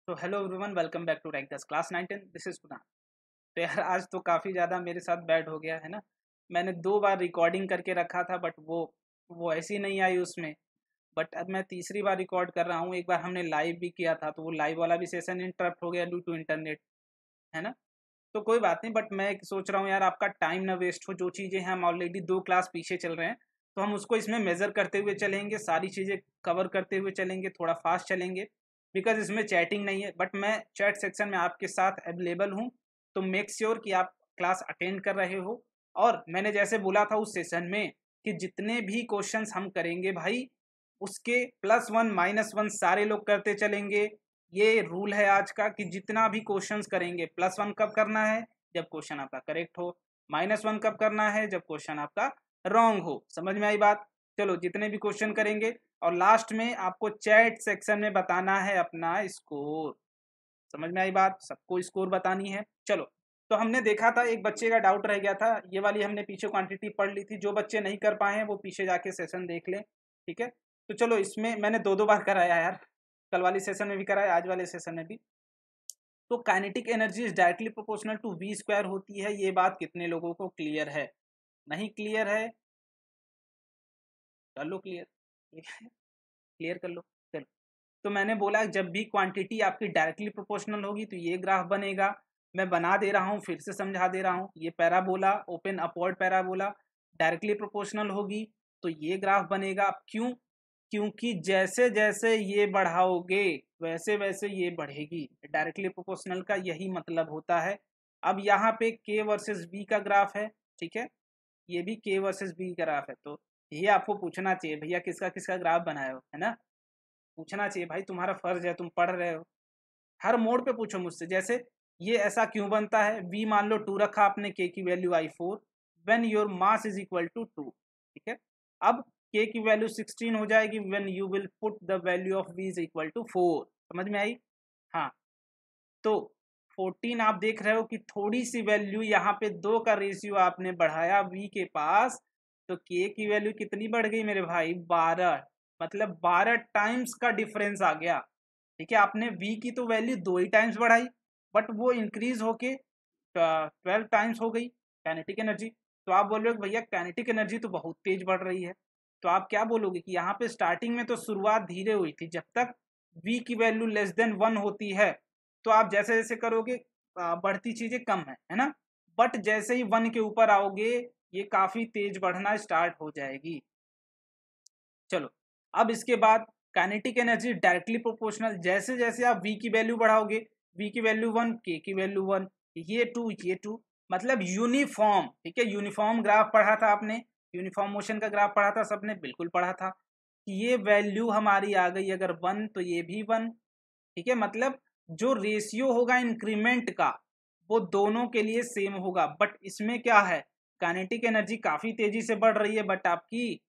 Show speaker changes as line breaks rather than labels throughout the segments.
तो hello everyone, welcome back to rank दस class 9 this is Kunal. तो यार आज तो काफ़ी ज़्यादा मेरे साथ बैड हो गया है ना। मैंने 2 बार रिकॉर्डिंग करके रखा था बट वो ऐसी नहीं आई उसमें। बट अब मैं तीसरी बार रिकॉर्ड कर रहा हूँ। एक बार हमने लाइव भी किया था तो वो लाइव वाला भी सेशन इंटरप्ट हो गया ड्यू टू इंटरनेट, है ना। तो कोई बात नहीं, बट मैं सोच रहा हूँ यार आपका टाइम ना वेस्ट हो। जो चीज़ें हैं, हम ऑलरेडी 2 क्लास पीछे चल रहे हैं तो हम उसको इसमें मेज़र करते हुए चलेंगे, सारी चीज़ें कवर करते हुए चलेंगे, थोड़ा फास्ट चलेंगे। बिकॉज इसमें चैटिंग नहीं है, बट मैं चैट सेक्शन में आपके साथ अवेलेबल हूँ। तो मेक श्योर कि आप क्लास अटेंड कर रहे हो। और मैंने जैसे बोला था उस सेशन में कि जितने भी क्वेश्चंस हम करेंगे भाई, उसके +1 -1 सारे लोग करते चलेंगे। ये रूल है आज का कि जितना भी क्वेश्चंस करेंगे, +1 कब करना है? जब क्वेश्चन आपका करेक्ट हो। -1 कब करना है? जब क्वेश्चन आपका रॉन्ग हो। समझ में आई बात? चलो, जितने भी क्वेश्चन करेंगे और लास्ट में आपको चैट सेक्शन में बताना है अपना स्कोर। समझ में आई बात? सबको स्कोर बतानी है। चलो, तो हमने देखा था एक बच्चे का डाउट रह गया था, ये वाली हमने पीछे क्वांटिटी पढ़ ली थी। जो बच्चे नहीं कर पाए हैं वो पीछे जाके सेशन देख लें, ठीक है। तो चलो, इसमें मैंने दो दो बार कराया यार, कल वाली सेशन में भी कराया, आज वाले सेशन में भी। तो kinetic energy is directly proportional to we square होती है। ये बात कितने लोगों को क्लियर है? नहीं क्लियर है? कर लो क्लियर, ठीक है, क्लियर कर लो। चलो, तो मैंने बोला जब भी क्वांटिटी आपकी डायरेक्टली प्रोपोर्शनल होगी तो ये ग्राफ बनेगा। मैं बना दे रहा हूँ, फिर से समझा दे रहा हूँ। ये parabola, open upward parabola, directly proportional होगी तो ये ग्राफ बनेगा। क्यों? क्योंकि जैसे जैसे ये बढ़ाओगे वैसे वैसे ये बढ़ेगी। डायरेक्टली प्रोपोर्शनल का यही मतलब होता है। अब यहाँ पे के वर्सेस बी का ग्राफ है, ठीक है। ये भी के वर्सेस बी ग्राफ है, तो ये आपको पूछना चाहिए भैया किसका किसका ग्राफ बनाए हो, है ना। पूछना चाहिए भाई, तुम्हारा फर्ज है, तुम पढ़ रहे हो। हर मोड पे पूछो मुझसे। जैसे ये ऐसा क्यों बनता है? v मान लो 2 रखा आपने, k की वैल्यू आई 4, when your mass is equal to 2, ठीक है। अब k की वैल्यू 16 हो जाएगी when you will put the value of v is equal to 4। समझ में आई? हाँ, तो 14 आप देख रहे हो कि थोड़ी सी वैल्यू यहाँ पे 2 का रेशियो आपने बढ़ाया v के पास, तो k की वैल्यू कितनी बढ़ गई मेरे भाई? 12। मतलब 12 टाइम्स का डिफरेंस आ गया, ठीक है। आपने v की तो वैल्यू 2 ही टाइम्स बढ़ाई, बट वो इंक्रीज होके 12 टाइम्स हो गई काइनेटिक एनर्जी। तो आप बोल रहे हो कि भैया काइनेटिक एनर्जी तो बहुत तेज बढ़ रही है। तो आप क्या बोलोगे कि यहाँ पे स्टार्टिंग में तो शुरुआत धीरे हुई थी, जब तक v की वैल्यू <<1 होती है तो आप जैसे जैसे करोगे बढ़ती चीजें कम है ना। बट जैसे ही 1 के ऊपर आओगे ये काफी तेज बढ़ना स्टार्ट हो जाएगी। चलो, अब इसके बाद काइनेटिक एनर्जी डायरेक्टली प्रोपोर्शनल। जैसे जैसे आप v की वैल्यू बढ़ाओगे, v की वैल्यू 1, k की वैल्यू 1, ये 2, ये 2, मतलब यूनिफॉर्म, ठीक है। यूनिफॉर्म ग्राफ पढ़ा था आपने, यूनिफॉर्म मोशन का ग्राफ पढ़ा था सबने, बिल्कुल पढ़ा था कि ये वैल्यू हमारी आ गई अगर 1 तो ये भी 1, ठीक है। मतलब जो रेशियो होगा इंक्रीमेंट का वो दोनों के लिए सेम होगा। बट इसमें क्या है, काइनेटिक एनर्जी काफी तेजी से बढ़ रही है बट आपकी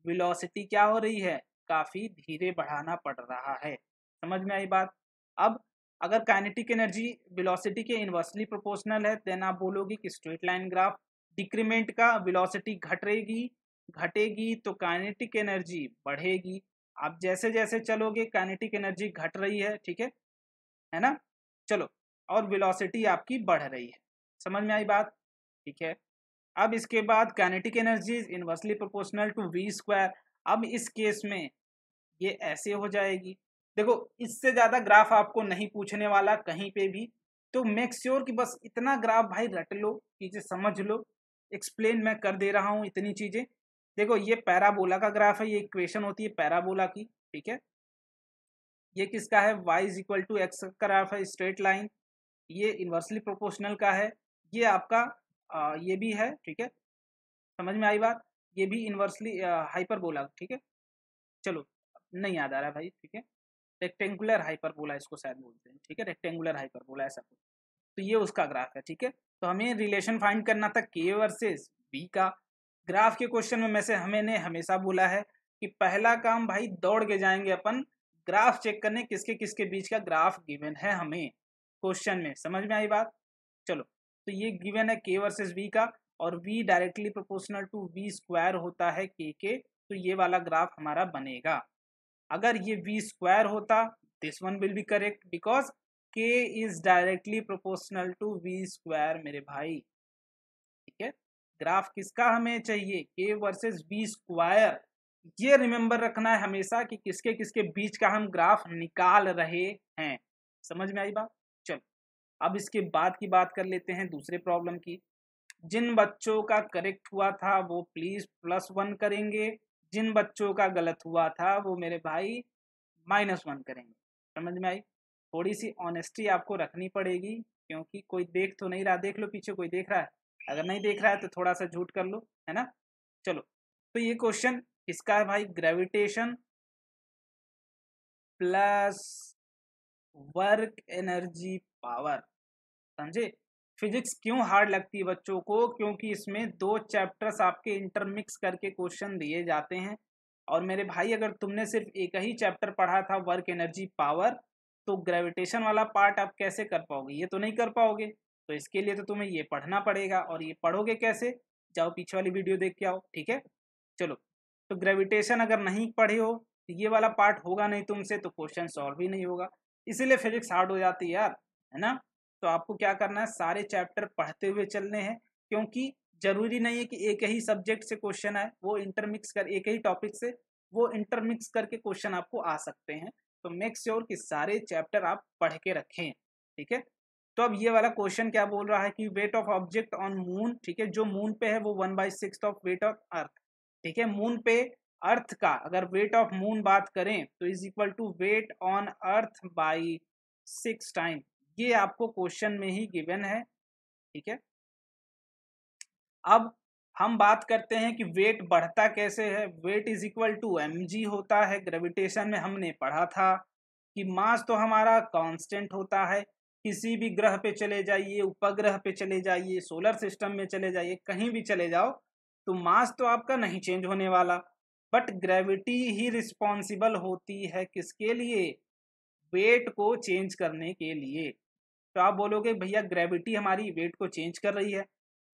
वेलोसिटी क्या हो रही है? काफी धीरे बढ़ाना पड़ रहा है। समझ में आई बात? अब अगर काइनेटिक एनर्जी वेलोसिटी के इनवर्सली प्रोपोर्शनल है देन आप बोलोगे कि स्ट्रेट लाइन ग्राफ। डिक्रीमेंट का वेलोसिटी घटेगी, घटेगी तो काइनेटिक एनर्जी बढ़ेगी। आप जैसे जैसे चलोगे काइनेटिक एनर्जी घट रही है, ठीक है ना। चलो, और वेलोसिटी आपकी बढ़ रही है। समझ में आई बात? ठीक है। अब इसके बाद kinetic energy is inversely proportional to we square. अब इस केस में ये ऐसे हो जाएगी। देखो, इससे ज्यादा ग्राफ आपको नहीं पूछने वाला कहीं पे भी। तो मेक श्योर कि बस इतना ग्राफ भाई रट लो, चीजें समझ लो। एक्सप्लेन मैं कर दे रहा हूँ इतनी चीजें। देखो, ये पैराबोला का ग्राफ है, ये इक्वेशन होती है पैराबोला की, ठीक है। ये किसका है? y is equal to x का ग्राफ है, स्ट्रेट लाइन। ये इन्वर्सली प्रोपोर्शनल का है। ये आपका ये भी है, ठीक है। समझ में आई बात? ये भी इन्वर्सली हाइपरबोला, ठीक है। चलो, नहीं याद आ रहा भाई, ठीक है। रेक्टेंगुलर हाइपरबोला इसको शायद बोलते हैं, ठीक है। रेक्टेंगुलर हाइपरबोला ऐसा कुछ। तो ये उसका ग्राफ है, ठीक है। तो हमें रिलेशन फाइंड करना था के वर्सेस बी का। ग्राफ के क्वेश्चन में से हमने हमेशा बोला है कि पहला काम भाई दौड़ के जाएंगे अपन ग्राफ चेक करने, किसके किसके बीच का ग्राफ गिवन है हमें क्वेश्चन में। समझ में आई बात? चलो, तो ये गिवन है के वर्सेस बी का, और v directly proportional to we square होता है के, तो ये वाला ग्राफ हमारा बनेगा। अगर ये वी स्क्वायर होता this one will be correct because k is directly proportional to v square मेरे भाई। ठीक है, ग्राफ किसका हमें चाहिए, k वर्सेस v स्क्वायर। ये रिमेंबर रखना है हमेशा कि किसके किसके बीच का हम ग्राफ निकाल रहे हैं। समझ में आई बात। चलो अब इसके बाद की बात कर लेते हैं दूसरे प्रॉब्लम की। जिन बच्चों का करेक्ट हुआ था वो प्लीज +1 करेंगे, जिन बच्चों का गलत हुआ था वो मेरे भाई -1 करेंगे। समझ में आई। थोड़ी सी ऑनेस्टी आपको रखनी पड़ेगी क्योंकि कोई देख तो नहीं रहा। देख लो पीछे कोई देख रहा है, अगर नहीं देख रहा है तो थोड़ा सा झूठ कर लो, है ना। चलो तो ये क्वेश्चन किसका है भाई, gravitation plus work energy power. समझे। फिजिक्स क्यों हार्ड लगती है बच्चों को, क्योंकि इसमें 2 चैप्टर्स आपके इंटरमिक्स करके क्वेश्चन दिए जाते हैं। और मेरे भाई अगर तुमने सिर्फ एक ही चैप्टर पढ़ा था वर्क एनर्जी पावर, तो ग्रेविटेशन वाला पार्ट आप कैसे कर पाओगे, ये तो नहीं कर पाओगे। तो इसके लिए तो तुम्हें ये पढ़ना पड़ेगा। और ये पढ़ोगे कैसे, जाओ पीछे वाली वीडियो देख के आओ। ठीक है, चलो। तो ग्रेविटेशन अगर नहीं पढ़े हो तो ये वाला पार्ट होगा नहीं तुमसे, तो क्वेश्चन सॉल्व ही नहीं होगा। इसीलिए फिजिक्स हार्ड हो जाती है यार, है ना। तो आपको क्या करना है, सारे चैप्टर पढ़ते हुए चलने हैं, क्योंकि जरूरी नहीं है कि एक ही सब्जेक्ट से क्वेश्चन आए, वो इंटरमिक्स कर, एक ही टॉपिक से वो इंटरमिक्स करके क्वेश्चन आपको आ सकते हैं। तो मेक श्योर कि सारे चैप्टर आप पढ़ के रखें। ठीक है, तो अब ये वाला क्वेश्चन क्या बोल रहा है कि weight of object on moon. ठीक है, जो मून पे है वो 1/6 ऑफ वेट ऑफ अर्थ। ठीक है, मून पे अर्थ का अगर वेट ऑफ मून बात करें तो is equal to weight on earth by 6 time. ये आपको क्वेश्चन में ही गिवन है। ठीक है, अब हम बात करते हैं कि वेट बढ़ता कैसे है। Weight is equal to mg होता है। ग्रेविटेशन में हमने पढ़ा था कि मास तो हमारा कांस्टेंट होता है। किसी भी ग्रह पे चले जाइए, उपग्रह पे चले जाइए, सोलर सिस्टम में चले जाइए, कहीं भी चले जाओ तो मास तो आपका नहीं चेंज होने वाला। बट ग्रेविटी ही रिस्पॉन्सिबल होती है किसके लिए, वेट को चेंज करने के लिए। तो आप बोलोगे भैया ग्रेविटी हमारी वेट को चेंज कर रही है।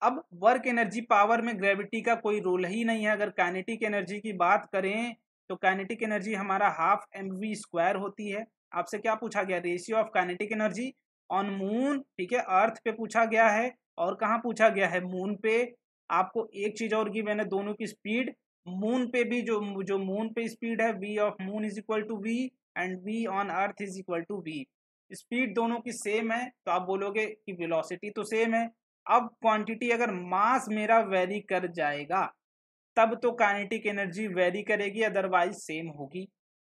अब वर्क एनर्जी पावर में ग्रेविटी का कोई रोल ही नहीं है। अगर काइनेटिक एनर्जी की बात करें तो काइनेटिक एनर्जी हमारा ½ mv² होती है। आपसे क्या पूछा गया, ratio of kinetic energy on moon. ठीक है, अर्थ पे पूछा गया है और कहाँ पूछा गया है, मून पे। आपको एक चीज और की मैंने, दोनों की स्पीड मून पे भी जो जो मून पे स्पीड है v of moon is equal to v and v on earth is equal to v। Speed दोनों की सेम है तो आप बोलोगे कि वेलोसिटी तो सेम है। अब क्वांटिटी अगर मास मेरा वेरी कर जाएगा तब तो काइनेटिक एनर्जी वेरी करेगी, अदरवाइज सेम होगी।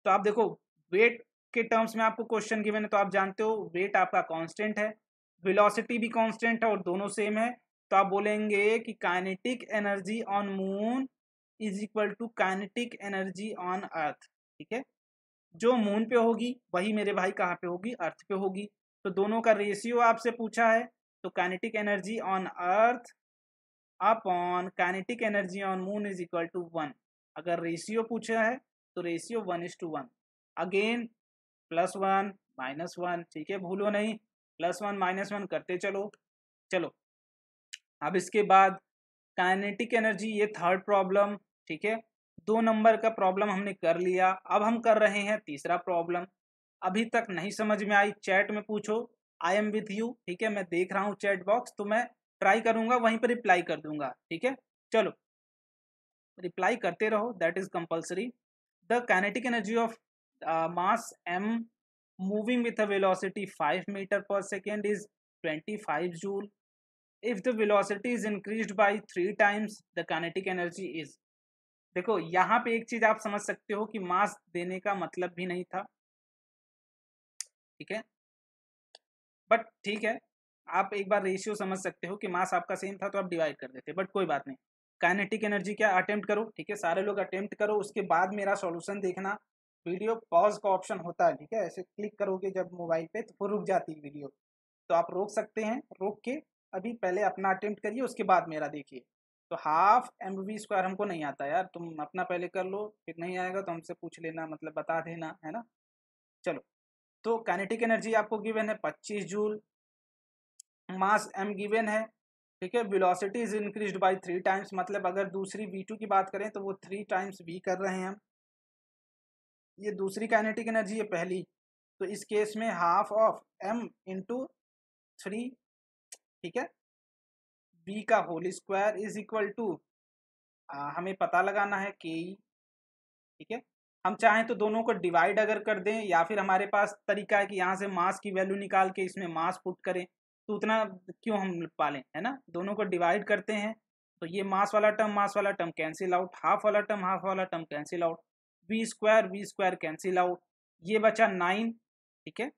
तो आप देखो वेट के टर्म्स में आपको क्वेश्चन गिवन है तो आप जानते हो वेट आपका कांस्टेंट है, वेलोसिटी भी कांस्टेंट है और दोनों सेम है। तो आप बोलेंगे कि kinetic energy on moon is equal to kinetic energy on earth. ठीक है, जो मून पे होगी वही मेरे भाई कहाँ पे होगी, अर्थ पे होगी। तो दोनों का रेशियो आपसे पूछा है, तो kinetic energy on earth upon kinetic energy on moon is equal to 1। अगर रेशियो पूछा है तो रेशियो 1:1। अगेन +1 -1। ठीक है, भूलो नहीं, +1 -1 करते चलो। चलो अब इसके बाद काइनेटिक एनर्जी, ये थर्ड प्रॉब्लम। ठीक है, 2 नंबर का प्रॉब्लम हमने कर लिया। अब हम कर रहे हैं तीसरा प्रॉब्लम। अभी तक नहीं समझ में आई चैट में पूछो, आई एम विथ यू। ठीक है, मैं देख रहा हूँ चैट बॉक्स, तो मैं ट्राई करूंगा वहीं पर रिप्लाई कर दूंगा। ठीक है, चलो रिप्लाई करते रहो, that is compulsory. The kinetic energy of mass m moving with a velocity 5 metre per second is 25 joule. If the velocity is increased by 3 times the kinetic energy is. देखो यहाँ पे एक चीज आप समझ सकते हो कि मास देने का मतलब भी नहीं था। ठीक है, बट ठीक है, आप एक बार रेशियो समझ सकते हो कि मास आपका सेम था तो आप डिवाइड कर देते, बट कोई बात नहीं। काइनेटिक एनर्जी क्या, अटेम्प्ट करो। ठीक है, सारे लोग अटेम्प्ट करो, उसके बाद मेरा सॉल्यूशन देखना। वीडियो पॉज का ऑप्शन होता है। ठीक है, ऐसे क्लिक करोगे जब मोबाइल पे तो रुक जाती है वीडियो, तो आप रोक सकते हैं। रोक के अभी पहले अपना अटेम्प्ट करिए, उसके बाद मेरा देखिए। तो ½ mv² हमको नहीं आता यार, तुम अपना पहले कर लो, फिर नहीं आएगा तो हमसे पूछ लेना, मतलब बता देना, है ना। चलो, तो काइनेटिक एनर्जी आपको गिवन है 25 जूल, मास m गिवन है। ठीक है, velocity is increased by 3 times, मतलब अगर दूसरी v2 की बात करें तो वो 3 टाइम्स v कर रहे हैं हम। ये दूसरी काइनेटिक एनर्जी है, पहली तो इस केस में हाफ ऑफ m इंटू 3, ठीक है, v का whole square is equal to, हमें पता लगाना है के, ठीक है। हम चाहें तो दोनों को डिवाइड अगर कर दें, या फिर हमारे पास तरीका है कि यहाँ से मास की वैल्यू निकाल के इसमें मास पुट करें, तो उतना क्यों हम पालें, है ना। दोनों को डिवाइड करते हैं तो ये मास वाला टर्म कैंसिल आउट, हाफ वाला term cancel out, v square cancel out, ये बचा 9, ठीक है।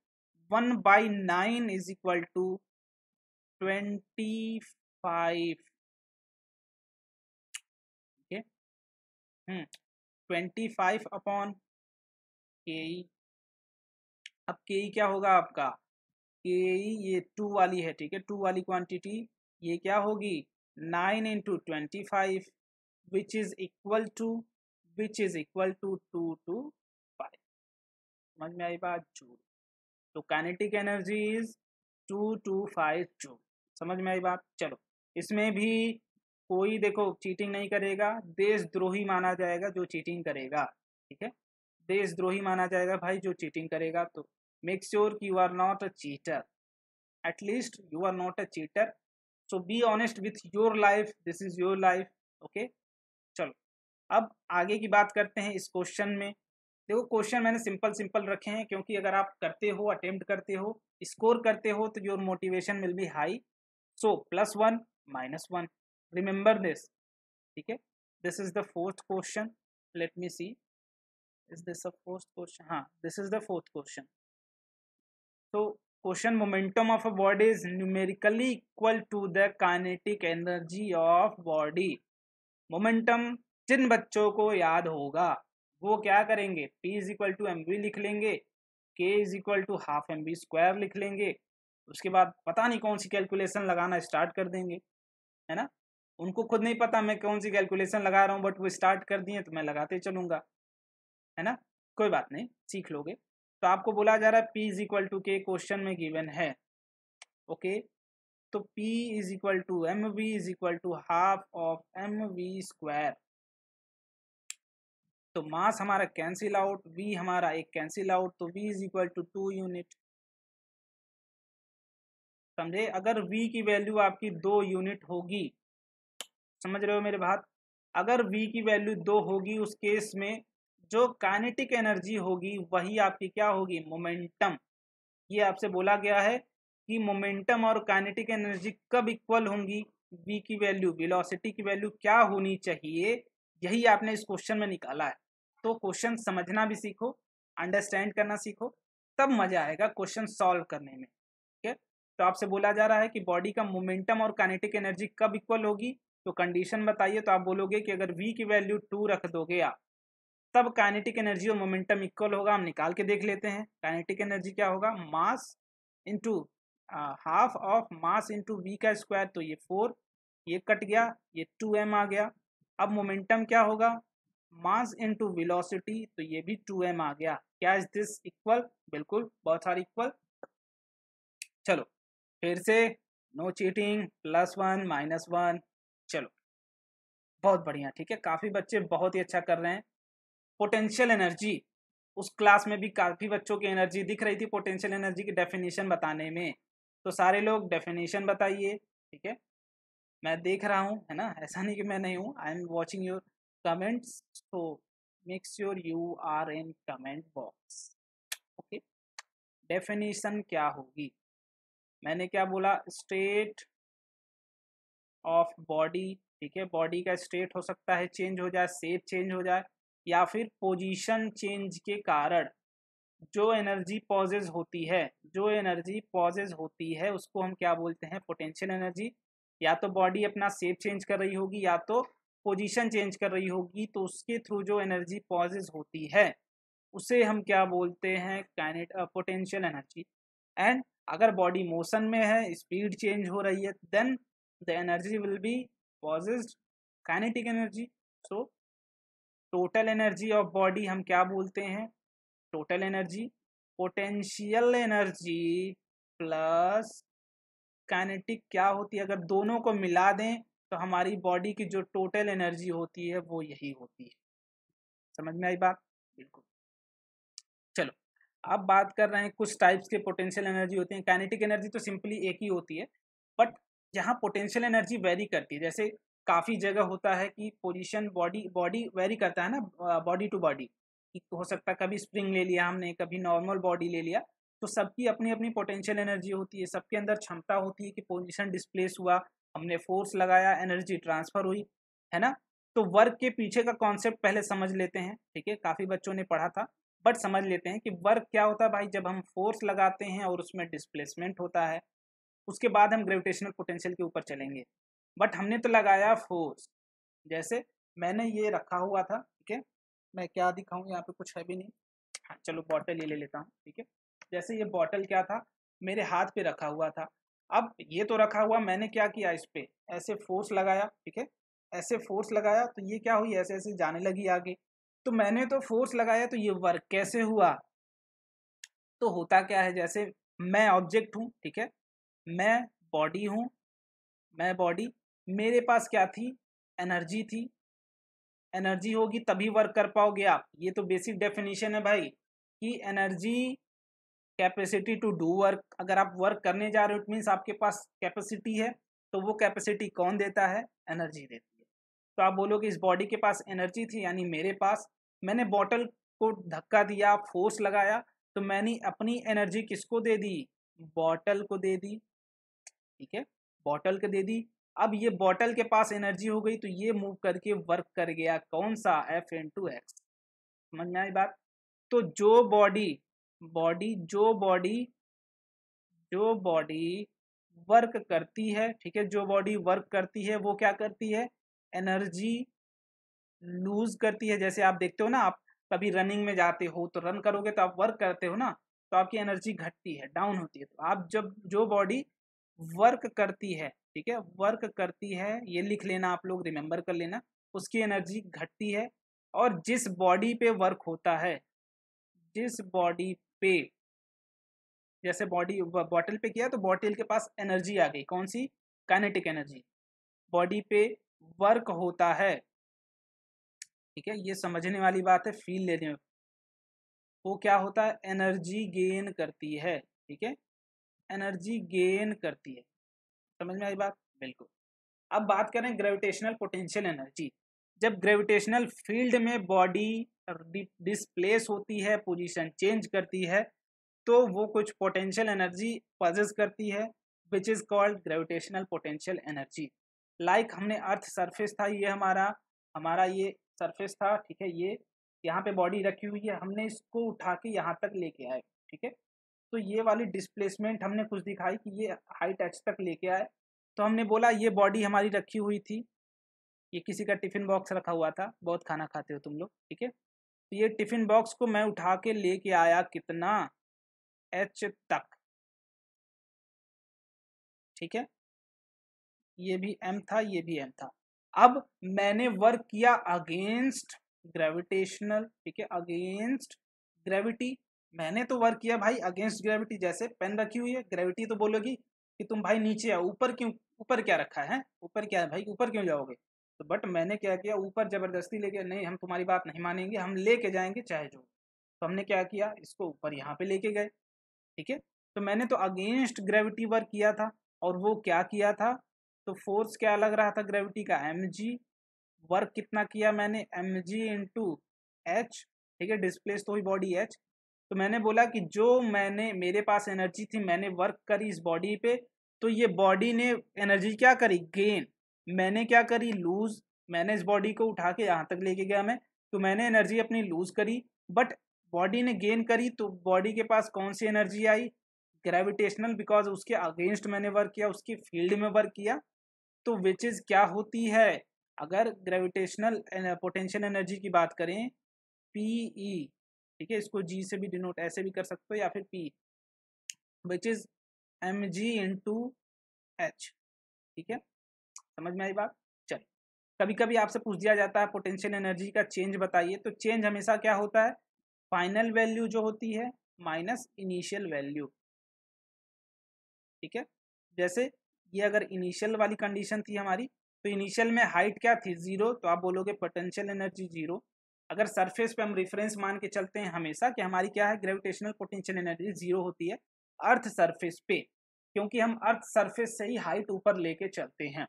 1/9 इज इक्वल टू 25, ठीक है। 25 अपॉन के, अब के क्या होगा आपका, के ये 2 वाली है, ठीक है, 2 वाली क्वांटिटी, ये क्या होगी 9 into 25 which is equal to 2 to 5। समझ में आई बात, जूल। तो kinetic energy is 2 to 5 joule. समझ में आई बात। चलो, इसमें भी कोई देखो चीटिंग नहीं करेगा, देशद्रोही माना जाएगा जो चीटिंग करेगा, ठीक है, देशद्रोही माना जाएगा भाई जो चीटिंग करेगा। तो मेक श्योर कि you are not a cheater, at least you are not a cheater, so be honest with your life, this is your life, okay. चलो, अब आगे की बात करते हैं इस क्वेश्चन में। देखो, क्वेश्चन मैंने सिंपल रखे हैं, क्योंकि अगर आप करते हो, अटेम्प्ट करते हो, स्कोर करते हो, तो your motivation will be high. So +1 -1, remember this, ठीक है। This is the fourth question, let me see, is this a fourth question, हाँ this is the fourth question. तो question, momentum of a body is numerically equal to the kinetic energy of body. Momentum जिन बच्चों को याद होगा वो क्या करेंगे, P is equal to mv लिख लेंगे, K is equal to half mv square लिख लेंगे, उसके बाद पता नहीं कौन सी कैलकुलेशन लगाना स्टार्ट कर देंगे, है ना। उनको खुद नहीं पता मैं कौन सी कैलकुलेशन लगा रहा हूँ, बट वो स्टार्ट कर दिए तो मैं लगाते चलूंगा, है ना। कोई बात नहीं, सीख लोगे। तो आपको बोला जा रहा है P is equal to K question में गिवन है, ओके। तो P is equal to mv is equal to half of mv square. तो मास हमारा कैंसिल आउट, v हमारा एक कैंसिल आउट, तो v is equal to 2 unit. समझे, अगर v की वैल्यू आपकी 2 यूनिट होगी, समझ रहे हो मेरे बात, अगर v की वैल्यू 2 होगी, उस केस में जो काइनेटिक एनर्जी होगी वही आपकी क्या होगी, मोमेंटम। ये आपसे बोला गया है कि मोमेंटम और काइनेटिक एनर्जी कब इक्वल होंगी, v की वैल्यू, वेलोसिटी की वैल्यू क्या होनी चाहिए, यही आपने इस क्वेश्चन में निकाला है। तो क्वेश्चन समझना भी सीखो, अंडरस्टैंड करना सीखो, तब मजा आएगा क्वेश्चन सॉल्व करने में, ठीक है। तो आपसे बोला जा रहा है कि बॉडी का मोमेंटम और काइनेटिक एनर्जी कब इक्वल होगी, तो कंडीशन बताइए। तो आप बोलोगे कि अगर v की वैल्यू 2 रख दोगे आप, तब काइनेटिक एनर्जी और मोमेंटम इक्वल होगा। हम निकाल के देख लेते हैं, काइनेटिक एनर्जी क्या होगा, mass into half of mass into v का स्क्वायर, तो ये 4, ये कट गया, ये 2m आ गया। अब मोमेंटम क्या होगा, मास इंटू वेलोसिटी, तो ये भी 2m आ गया। क्या इज दिस इक्वल, बिल्कुल, बहुत सारी इक्वल। चलो फिर से, नो चीटिंग, +1 -1, चलो बहुत बढ़िया, ठीक है, काफ़ी बच्चे बहुत ही अच्छा कर रहे हैं। पोटेंशियल एनर्जी, उस क्लास में भी काफ़ी बच्चों की एनर्जी दिख रही थी पोटेंशियल एनर्जी की डेफिनेशन बताने में, तो सारे लोग डेफिनेशन बताइए, ठीक है। मैं देख रहा हूँ, है ना, ऐसा नहीं कि मैं नहीं हूँ, I am watching your comments, तो make sure you are in comment box, okay. Definition क्या होगी, मैंने क्या बोला, स्टेट ऑफ बॉडी, ठीक है, बॉडी का स्टेट हो सकता है चेंज हो जाए, शेप चेंज हो जाए, या फिर पोजीशन चेंज के कारण जो एनर्जी पॉजेज होती है, जो एनर्जी पॉजेज होती है उसको हम क्या बोलते हैं, पोटेंशियल एनर्जी। या तो बॉडी अपना शेप चेंज कर रही होगी, या तो पोजीशन चेंज कर रही होगी, तो उसके थ्रू जो एनर्जी पॉजेज होती है उसे हम क्या बोलते हैं, पोटेंशियल एनर्जी। एंड अगर बॉडी मोशन में है, स्पीड चेंज हो रही है, then the energy will be possess kinetic energy. So total energy of body हम क्या बोलते हैं, total energy, potential energy plus kinetic क्या होती है, अगर दोनों को मिला दें तो हमारी बॉडी की जो टोटल एनर्जी होती है वो यही होती है। समझ में आई बात, बिल्कुल। चलो अब बात कर रहे हैं कुछ टाइप्स के पोटेंशियल एनर्जी होती है। काइनेटिक एनर्जी तो सिंपली एक ही होती है, बट जहाँ पोटेंशियल एनर्जी वेरी करती है, जैसे काफ़ी जगह होता है कि पोजीशन बॉडी बॉडी वेरी करता है ना, बॉडी टू बॉडी। हो सकता है कभी स्प्रिंग ले लिया हमने, कभी नॉर्मल बॉडी ले लिया, तो सबकी अपनी अपनी पोटेंशियल एनर्जी होती है, सबके अंदर क्षमता होती है कि पोजीशन डिस्प्लेस हुआ, हमने फोर्स लगाया, एनर्जी ट्रांसफर हुई, है ना। तो वर्क के पीछे का कॉन्सेप्ट पहले समझ लेते हैं, ठीक है, काफ़ी बच्चों ने पढ़ा था, बट समझ लेते हैं कि वर्क क्या होता है भाई। जब हम फोर्स लगाते हैं और उसमें डिस्प्लेसमेंट होता है, उसके बाद हम ग्रेविटेशनल पोटेंशियल के ऊपर चलेंगे। बट हमने तो लगाया फोर्स, जैसे मैंने ये रखा हुआ था, ठीक है, मैं क्या दिखाऊं, यहाँ पे कुछ है भी नहीं। हाँ चलो बॉटल ये ले लेता हूँ, ठीक है। जैसे ये बॉटल क्या था, मेरे हाथ पे रखा हुआ था। अब ये तो रखा हुआ, मैंने क्या किया, इस पे ऐसे फोर्स लगाया, ठीक है, ऐसे फोर्स लगाया तो ये क्या हुई, ऐसे ऐसे जाने लगी आगे। तो मैंने तो फोर्स लगाया, तो ये वर्क कैसे हुआ, तो होता क्या है, जैसे मैं ऑब्जेक्ट हूँ, ठीक है, मैं बॉडी हूँ, मैं बॉडी, मेरे पास क्या थी, एनर्जी थी। एनर्जी होगी तभी वर्क कर पाओगे आप, ये तो बेसिक डेफिनेशन है भाई, कि energy capacity to do work. अगर आप वर्क करने जा रहे हो, इट मीन्स आपके पास कैपेसिटी है, तो वो कैपेसिटी कौन देता है, एनर्जी देती है। तो आप बोलोगे इस बॉडी के पास एनर्जी थी, यानी मेरे पास, मैंने बॉटल को धक्का दिया, फोर्स लगाया, तो मैंने अपनी एनर्जी किसको दे दी, बॉटल को दे दी, ठीक है, बॉटल को दे दी। अब ये बॉटल के पास एनर्जी हो गई, तो ये मूव करके वर्क कर गया, कौन सा, F × X। समझ में आई बात। तो जो बॉडी बॉडी जो बॉडी जो बॉडी वर्क करती है, ठीक है, जो बॉडी वर्क करती है वो क्या करती है, एनर्जी लूज करती है। जैसे आप देखते हो ना, आप कभी रनिंग में जाते हो तो रन करोगे तो आप वर्क करते हो ना, तो आपकी एनर्जी घटती है, डाउन होती है। तो आप जब जो बॉडी वर्क करती है, ठीक है, वर्क करती है, ये लिख लेना आप लोग, रिमेंबर कर लेना, उसकी एनर्जी घटती है। और जिस बॉडी पे वर्क होता है, जिस बॉडी पे, जैसे बॉडी बॉटल पे किया तो बॉटल के पास एनर्जी आ गई, कौन सी, काइनेटिक एनर्जी, बॉडी पे वर्क होता है, ठीक है, ये समझने वाली बात है, फील लेने में। वो क्या होता है, एनर्जी गेन करती है, ठीक है, एनर्जी गेन करती है। समझ में आई बात, बिल्कुल। अब बात करें ग्रेविटेशनल पोटेंशियल एनर्जी। जब ग्रेविटेशनल फील्ड में बॉडी डिस्प्लेस होती है, पोजीशन चेंज करती है, तो वो कुछ पोटेंशियल एनर्जी पजेस करती है, which is called gravitational potential energy. Like हमने अर्थ सरफेस था, ये हमारा हमारा ये सरफेस था, ठीक है, ये यहाँ पे बॉडी रखी हुई है, हमने इसको उठा के यहाँ तक लेके आए, ठीक है। तो ये वाली डिस्प्लेसमेंट हमने कुछ दिखाई कि ये हाइट h तक लेके आए। तो हमने बोला ये बॉडी हमारी रखी हुई थी, ये किसी का टिफिन बॉक्स रखा हुआ था, बहुत खाना खाते हो तुम लोग, ठीक है। तो ये टिफिन बॉक्स को मैं उठा के लेके आया कितना, h तक, ठीक है, ये भी m था, ये भी m था। अब मैंने वर्क किया अगेंस्ट ग्रेविटेशनल, ठीक है, अगेंस्ट ग्रेविटी। मैंने तो वर्क किया भाई अगेंस्ट ग्रेविटी, जैसे पेन रखी हुई है, ग्रेविटी तो बोलोगी कि तुम भाई नीचे आओ, ऊपर क्यों, ऊपर क्या रखा है, ऊपर क्या है भाई, ऊपर क्यों जाओगे। तो बट मैंने क्या किया, ऊपर जबरदस्ती लेके, नहीं हम तुम्हारी बात नहीं मानेंगे, हम लेके जाएंगे चाहे जो। तो हमने क्या किया, इसको ऊपर यहाँ पे लेके गए, ठीक है। तो मैंने तो अगेंस्ट ग्रेविटी वर्क किया था, और वो क्या किया था, तो फोर्स क्या लग रहा था ग्रेविटी का, mg। वर्क कितना किया मैंने, mg × h, ठीक है, डिस्प्लेस तो हुई बॉडी h। तो मैंने बोला कि जो मैंने, मेरे पास एनर्जी थी, मैंने वर्क करी इस बॉडी पे, तो ये बॉडी ने एनर्जी क्या करी, गेन। मैंने क्या करी, लूज। मैंने इस बॉडी को उठा के यहाँ तक लेके गया मैं, तो मैंने एनर्जी अपनी लूज करी, बट बॉडी ने गेन करी, तो बॉडी के पास कौन सी एनर्जी आई, ग्रेविटेशनल, बिकॉज उसके अगेंस्ट मैंने वर्क किया, उसकी फील्ड में वर्क किया। तो विच इज क्या होती है, अगर ग्रेविटेशनल पोटेंशियल एनर्जी की बात करें, पीई, ठीक है, इसको जी से भी डिनोट ऐसे भी कर सकते हो, या फिर P, which is mg × h, ठीक है, समझ में आई बात। चलिए, कभी कभी आपसे पूछ दिया जाता है पोटेंशियल एनर्जी का चेंज बताइए, तो चेंज हमेशा क्या होता है, फाइनल वैल्यू जो होती है माइनस इनिशियल वैल्यू, ठीक है। जैसे ये अगर इनिशियल वाली कंडीशन थी हमारी, तो इनिशियल में हाइट क्या थी, 0, तो आप बोलोगे पोटेंशियल एनर्जी 0। अगर सरफेस पे हम रेफरेंस मान के चलते हैं हमेशा कि हमारी क्या है, ग्रेविटेशनल पोटेंशियल एनर्जी 0 होती है अर्थ सरफेस पे, क्योंकि हम अर्थ सरफेस से ही हाइट ऊपर लेके चलते हैं।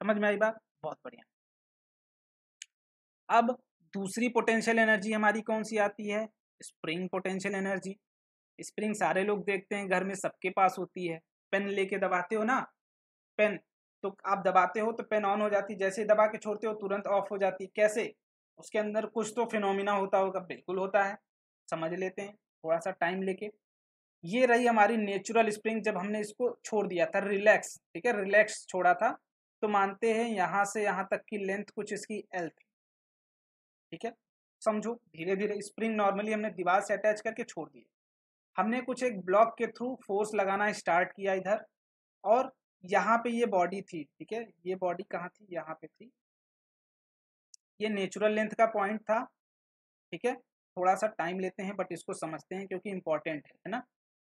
समझ में आई बात? बहुत बढ़िया। अब दूसरी पोटेंशियल एनर्जी हमारी कौन सी आती है? Spring potential energy. स्प्रिंग सारे लोग देखते हैं, घर में सबके पास होती है। पेन लेके दबाते हो ना, पेन, तो आप दबाते हो तो पेन ऑन हो जाती है, जैसे दबा के छोड़ते हो तुरंत ऑफ हो जाती है। कैसे? उसके अंदर कुछ तो फिनोमिना होता होगा। बिल्कुल होता है, समझ लेते हैं थोड़ा सा टाइम लेके। ये रही हमारी नेचुरल स्प्रिंग। जब हमने इसको छोड़ दिया था रिलैक्स, ठीक है, रिलैक्स छोड़ा था, तो मानते हैं यहाँ से यहाँ तक की लेंथ कुछ इसकी एल थी, ठीक है। समझो, धीरे धीरे स्प्रिंग नॉर्मली हमने दीवार से अटैच करके छोड़ दिए, हमने कुछ एक ब्लॉक के थ्रू फोर्स लगाना स्टार्ट किया इधर, और यहाँ पे ये बॉडी थी, ठीक है। ये बॉडी कहाँ थी? यहाँ पे थी। ये नेचुरल लेंथ का पॉइंट था, ठीक है। थोड़ा सा टाइम लेते हैं बट इसको समझते हैं क्योंकि इंपॉर्टेंट है ना।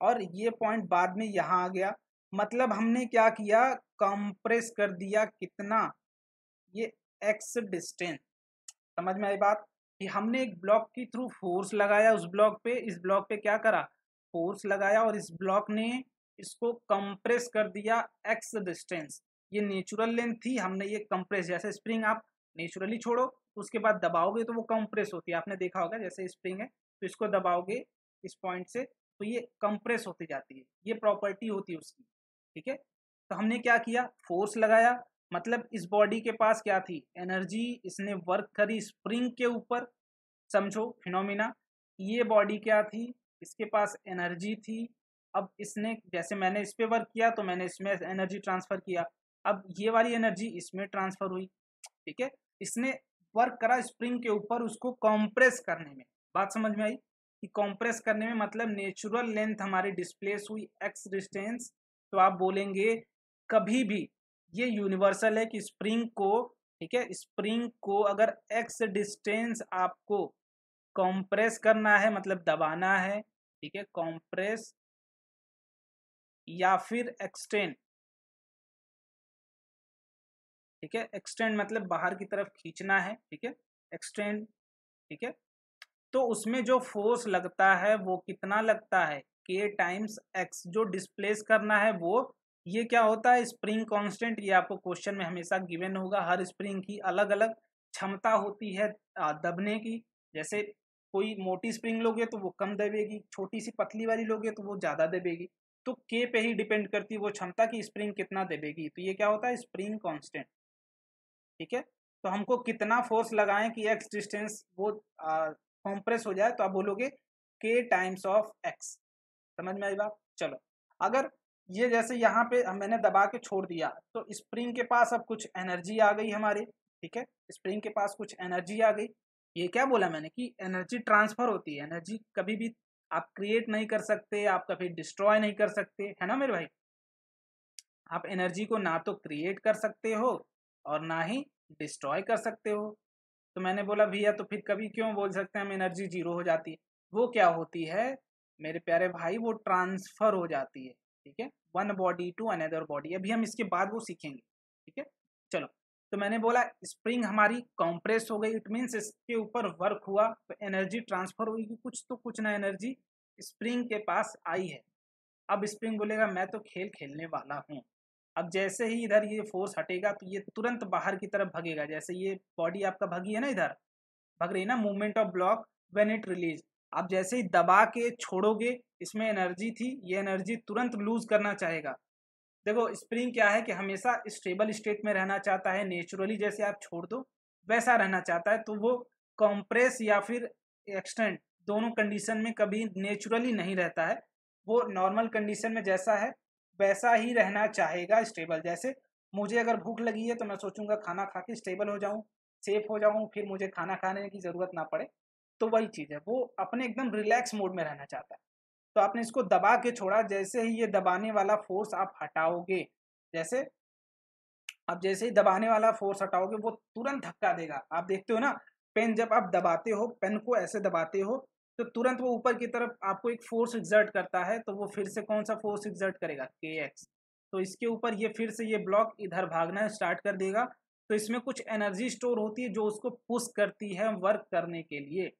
और ये पॉइंट बाद में यहाँ आ गया, मतलब हमने क्या किया, कंप्रेस कर दिया कितना, ये एक्स डिस्टेंस। समझ में आई बात? कि हमने एक ब्लॉक के थ्रू फोर्स लगाया उस ब्लॉक पे, इस ब्लॉक पे क्या करा, फोर्स लगाया, और इस ब्लॉक ने इसको कंप्रेस कर दिया एक्स डिस्टेंस। ये नेचुरल लेंथ थी, हमने ये कंप्रेस, जैसे स्प्रिंग आप नेचुरली छोड़ो तो उसके बाद दबाओगे तो वो कंप्रेस होती है, आपने देखा होगा, जैसे स्प्रिंग है तो इसको दबाओगे इस पॉइंट से तो ये कंप्रेस होती जाती है, ये प्रॉपर्टी होती है उसकी, ठीक है। तो हमने क्या किया, फोर्स लगाया, मतलब इस बॉडी के पास क्या थी, एनर्जी, इसने वर्क करी स्प्रिंग के ऊपर। समझो फिनोमिना, ये बॉडी क्या थी, इसके पास एनर्जी थी। अब इसने, जैसे मैंने इस पे वर्क किया तो मैंने इसमें एनर्जी ट्रांसफर किया, अब ये वाली एनर्जी इसमें ट्रांसफर हुई, ठीक है। इसने वर्क करा स्प्रिंग के ऊपर उसको कॉम्प्रेस करने में। बात समझ में आई कि कॉम्प्रेस करने में मतलब नेचुरल लेंथ हमारी डिस्प्लेस हुई एक्स डिस्टेंस। तो आप बोलेंगे कभी भी ये यूनिवर्सल है कि स्प्रिंग को, ठीक है, स्प्रिंग को अगर एक्स डिस्टेंस आपको कॉम्प्रेस करना है, मतलब दबाना है, ठीक है, कॉम्प्रेस या फिर एक्सटेंड, ठीक है, एक्सटेंड मतलब बाहर की तरफ खींचना है, ठीक है, एक्सटेंड, ठीक है, तो उसमें जो फोर्स लगता है वो कितना लगता है, के टाइम्स एक्स। जो डिस्प्लेस करना है वो, ये क्या होता है, स्प्रिंग कांस्टेंट। ये आपको क्वेश्चन में हमेशा गिवन होगा, हर स्प्रिंग की अलग अलग क्षमता होती है दबने की। जैसे कोई मोटी स्प्रिंग लोगे तो वो कम दबेगी, छोटी सी पतली वाली लोगे तो वो ज़्यादा दबेगी। तो के पे ही डिपेंड करती है वो क्षमता की स्प्रिंग कितना दबेगी। तो ये क्या होता है, स्प्रिंग कांस्टेंट, ठीक है। तो हमको कितना फोर्स लगाएं कि एक्स डिस्टेंस वो कॉम्प्रेस हो जाए, तो आप बोलोगे के टाइम्स ऑफ एक्स। समझ में आई बात? चलो, अगर ये जैसे यहाँ पे मैंने दबा के छोड़ दिया तो स्प्रिंग के पास अब कुछ एनर्जी आ गई हमारे, ठीक है, स्प्रिंग के पास कुछ एनर्जी आ गई। ये क्या बोला मैंने कि एनर्जी ट्रांसफर होती है, एनर्जी कभी भी आप क्रिएट नहीं कर सकते, आप कभी डिस्ट्रॉय नहीं कर सकते, है ना मेरे भाई। आप एनर्जी को ना तो क्रिएट कर सकते हो और ना ही डिस्ट्रॉय कर सकते हो। तो मैंने बोला भैया तो फिर कभी क्यों बोल सकते हैं हम एनर्जी जीरो हो जाती है। वो क्या होती है मेरे प्यारे भाई, वो ट्रांसफर हो जाती है, ठीक है, one body to another body. अभी हम इसके बाद वो सीखेंगे, ठीक है। चलो, तो मैंने बोला स्प्रिंग हमारी कंप्रेस हो गई, इट मीन्स इसके ऊपर वर्क हुआ तो एनर्जी ट्रांसफर हुई, कुछ तो कुछ ना एनर्जी स्प्रिंग के पास आई है। अब स्प्रिंग बोलेगा मैं तो खेल खेलने वाला हूँ। अब जैसे ही इधर ये फोर्स हटेगा तो ये तुरंत बाहर की तरफ भगेगा। जैसे ये बॉडी आपका भगी है ना, इधर भग रही है ना, movement of block when it release. आप जैसे ही दबा के छोड़ोगे, इसमें एनर्जी थी, ये एनर्जी तुरंत लूज करना चाहेगा। देखो स्प्रिंग क्या है कि हमेशा स्टेबल स्टेट में रहना चाहता है, नेचुरली जैसे आप छोड़ दो वैसा रहना चाहता है। तो वो कॉम्प्रेस या फिर एक्सटेंड दोनों कंडीशन में कभी नेचुरली नहीं रहता है। वो नॉर्मल कंडीशन में जैसा है वैसा ही रहना चाहेगा, स्टेबल। जैसे मुझे अगर भूख लगी है तो मैं सोचूंगा खाना खा के स्टेबल हो जाऊं, सेफ हो जाऊं, फिर मुझे खाना खाने की ज़रूरत ना पड़े। तो वही चीज़ है, वो अपने एकदम रिलैक्स मोड में रहना चाहता है। तो आपने इसको दबा के छोड़ा, जैसे ही ये दबाने वाला फोर्स आप हटाओगे, जैसे अब जैसे ही दबाने वाला फोर्स हटाओगे वो तुरंत धक्का देगा। आप देखते हो ना, पेन जब आप दबाते हो, पेन को ऐसे दबाते हो तो तुरंत वो ऊपर की तरफ आपको एक फोर्स एग्जर्ट करता है। तो वो फिर से कौन सा फोर्स एग्जर्ट करेगा, के एक्स। तो इसके ऊपर ये फिर से ये ब्लॉक इधर भागना स्टार्ट कर देगा तो इसमें कुछ एनर्जी स्टोर होती है जो उसको पुश करती है वर्क करने के लिए।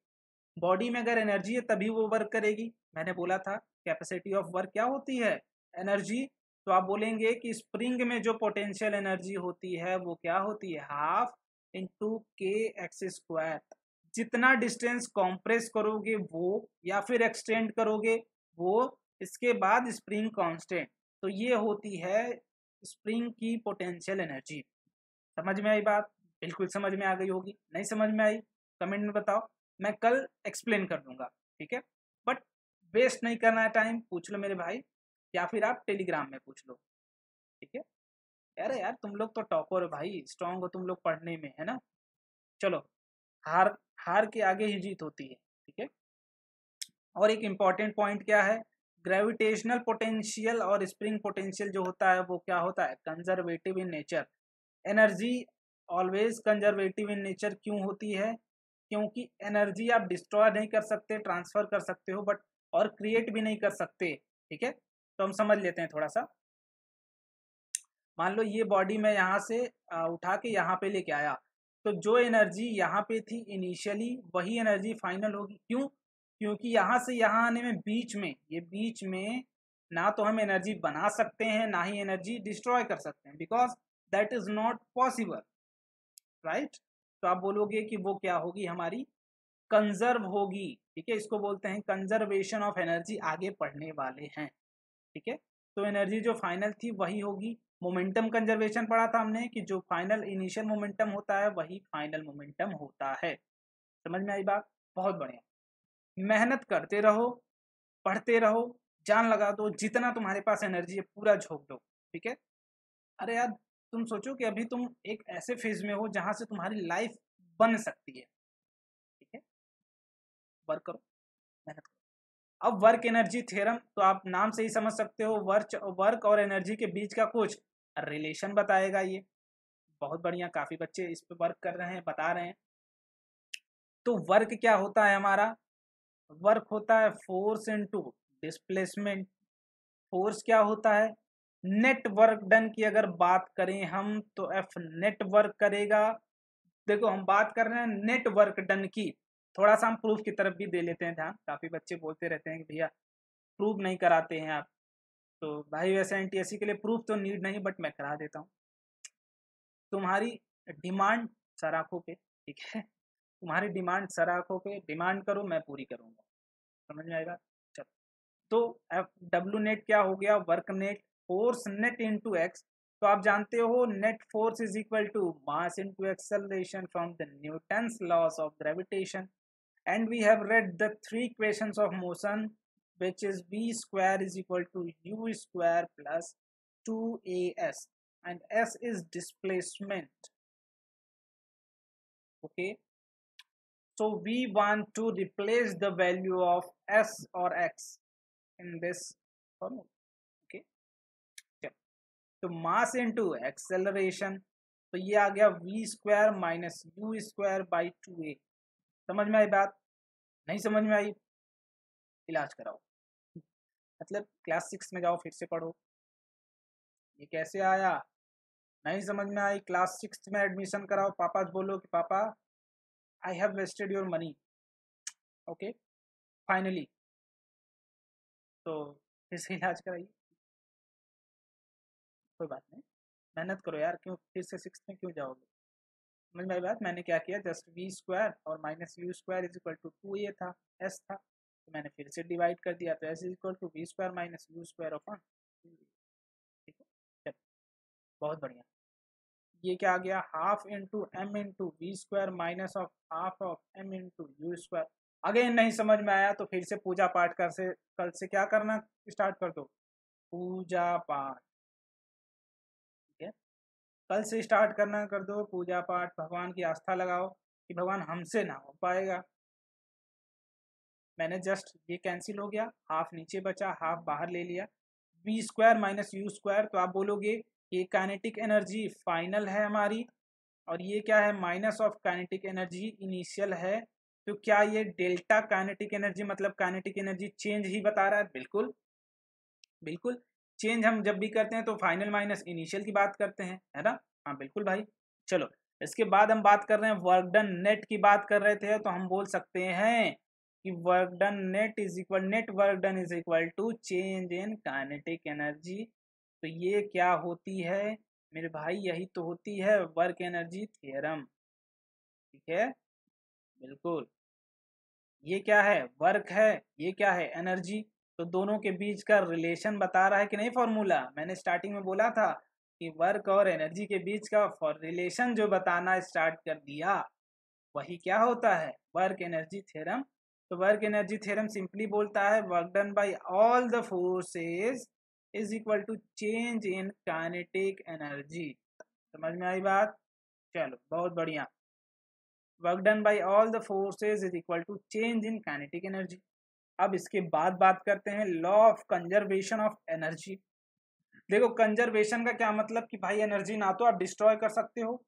बॉडी में अगर एनर्जी है तभी वो वर्क करेगी। मैंने बोला था कैपेसिटी ऑफ वर्क क्या होती है, एनर्जी। तो आप बोलेंगे कि स्प्रिंग में जो पोटेंशियल एनर्जी होती है वो क्या होती है, हाफ इंटू के एक्स स्क्वायर। जितना डिस्टेंस कॉम्प्रेस करोगे वो या फिर एक्सटेंड करोगे वो, इसके बाद स्प्रिंग कांस्टेंट। तो ये होती है स्प्रिंग की पोटेंशियल एनर्जी। समझ में आई बात? बिल्कुल समझ में आ गई होगी। नहीं समझ में आई कमेंट में बताओ, मैं कल एक्सप्लेन कर दूंगा, ठीक है। बट वेस्ट नहीं करना है टाइम, पूछ लो मेरे भाई, या फिर आप टेलीग्राम में पूछ लो, ठीक है। अरे यार तुम लोग तो टॉपर हो भाई, स्ट्रांग हो तुम लोग पढ़ने में, है ना। चलो, हार हार के आगे ही जीत होती है, ठीक है। और एक इम्पॉर्टेंट पॉइंट क्या है, ग्रेविटेशनल पोटेंशियल और स्प्रिंग पोटेंशियल जो होता है वो क्या होता है, conservative in nature. Energy always conservative in nature क्यों होती है, क्योंकि एनर्जी आप डिस्ट्रॉय नहीं कर सकते, ट्रांसफर कर सकते हो बट और क्रिएट भी नहीं कर सकते, ठीक है। तो हम समझ लेते हैं थोड़ा सा। मान लो ये बॉडी में यहाँ से उठा के यहाँ पे लेके आया, तो जो एनर्जी यहाँ पे थी इनिशियली वही एनर्जी फाइनल होगी। क्यों? क्योंकि यहाँ से यहाँ आने में बीच में, ये बीच में ना तो हम एनर्जी बना सकते हैं ना ही एनर्जी डिस्ट्रॉय कर सकते हैं, because that is not possible, right. तो आप बोलोगे कि वो क्या होगी, हमारी कंजर्व होगी, ठीक है। इसको बोलते हैं कंजर्वेशन ऑफ एनर्जी, आगे पढ़ने वाले हैं, ठीक है। तो एनर्जी जो फाइनल थी वही होगी। मोमेंटम कंजर्वेशन पढ़ा था हमने कि जो फाइनल इनिशियल मोमेंटम होता है वही फाइनल मोमेंटम होता है। समझ में आई बात? बहुत बढ़िया। मेहनत करते रहो, पढ़ते रहो, जान लगा दो, जितना तुम्हारे पास एनर्जी है पूरा झोंक दो, ठीक है। अरे यार तुम सोचो कि अभी तुम एक ऐसे फेज में हो जहां से तुम्हारी लाइफ बन सकती है, ठीक है। वर्क करो, मेहनत करो। अब वर्क एनर्जी थ्योरम तो आप नाम से ही समझ सकते हो, वर्क और एनर्जी के बीच का कुछ रिलेशन बताएगा ये। बहुत बढ़िया, काफी बच्चे इस पे वर्क कर रहे हैं, बता रहे हैं। तो वर्क क्या होता है हमारा, वर्क होता है फोर्स इनटू डिस्प्लेसमेंट। फोर्स क्या होता है, नेट वर्क डन की अगर बात करें हम तो एफ नेट वर्क करेगा। देखो हम बात कर रहे हैं नेट वर्क डन की, थोड़ा सा हम प्रूफ की तरफ भी दे लेते हैं ध्यान। काफी बच्चे बोलते रहते हैं कि भैया प्रूफ नहीं कराते हैं आप, तो भाई वैसे एनटीएससी के लिए प्रूफ तो नीड नहीं, बट मैं करा देता हूँ। तुम्हारी डिमांड सराखों पे, ठीक है। तुम्हारी डिमांड सराखों पे, डिमांड करो मैं पूरी करूँगा। समझ में आएगा? चलो, तो एफ डब्ल्यू नेट क्या हो गया, work net, force net into x. तो आप जानते हो net force is equal to mass into acceleration from the Newton's laws of gravitation. And we have read the three equations of motion, which is v square is equal to u square plus 2as, and s is displacement. Okay, so we want to replace the value of s or x in this formula. Okay, तो मास into acceleration, तो ये आ गया v square minus u square by 2a। समझ में आई बात? नहीं समझ में आई, इलाज कराओ, मतलब क्लास 6 में जाओ फिर से पढ़ो। ये कैसे आया, नहीं समझ में आई, क्लास 6 में एडमिशन कराओ, पापा बोलो कि पापा I have wasted your money, okay finally. तो फिर से इलाज कराइए, कोई बात नहीं, मेहनत करो यार, क्यों फिर से 6 में क्यों जाओगे। समझ में आई बात? मैंने क्या किया, जस्ट वी स्क्वायर और minus u square is equal to 2a था, एस था, तो मैंने फिर से डिवाइड कर दिया, तो s is equal to we square minus u square of 1, ठीक है। चलो, बहुत बढ़िया। ये क्या आ गया, half into m into v square minus of half of m into u square. Again नहीं समझ में आया तो फिर से पूजा पाठ कल से क्या करना स्टार्ट कर दो, पूजा पाठ, ठीक है। कल से स्टार्ट करना कर दो पूजा पाठ, भगवान की आस्था लगाओ कि भगवान हमसे ना हो पाएगा। मैंने जस्ट ये कैंसिल हो गया, हाफ नीचे बचा, हाफ बाहर ले लिया, v square minus u square. तो आप बोलोगे कि काइनेटिक एनर्जी फाइनल है हमारी और ये क्या है, minus of kinetic energy initial है। तो क्या ये डेल्टा काइनेटिक एनर्जी मतलब काइनेटिक एनर्जी चेंज ही बता रहा है? बिल्कुल बिल्कुल, चेंज हम जब भी करते हैं तो फाइनल माइनस इनिशियल की बात करते हैं, है ना। हाँ बिल्कुल भाई, चलो इसके बाद हम बात कर रहे हैं वर्क डन नेट की बात कर रहे थे, तो हम बोल सकते हैं कि work done net is equal, net work done is equal to change in kinetic energy. तो ये क्या होती है मेरे भाई, यही तो होती है वर्क एनर्जी थ्योरम। ठीक है, बिल्कुल। ये क्या है, वर्क है, ये क्या है, एनर्जी। तो दोनों के बीच का रिलेशन बता रहा है कि नहीं फॉर्मूला। मैंने स्टार्टिंग में बोला था कि वर्क और एनर्जी के बीच का रिलेशन जो बताना स्टार्ट कर दिया, वही क्या होता है, वर्क एनर्जी थ्योरम। तो वर्क एनर्जी थ्योरम सिंपली बोलता है work done by all the forces is equal to change in kinetic energy. समझ में आई बात? चलो बहुत बढ़िया। Work done by all the forces is equal to change in kinetic energy. अब इसके बाद बात करते हैं law of conservation of energy. देखो कंजर्वेशन का क्या मतलब कि भाई एनर्जी ना तो आप डिस्ट्रॉय कर सकते हो,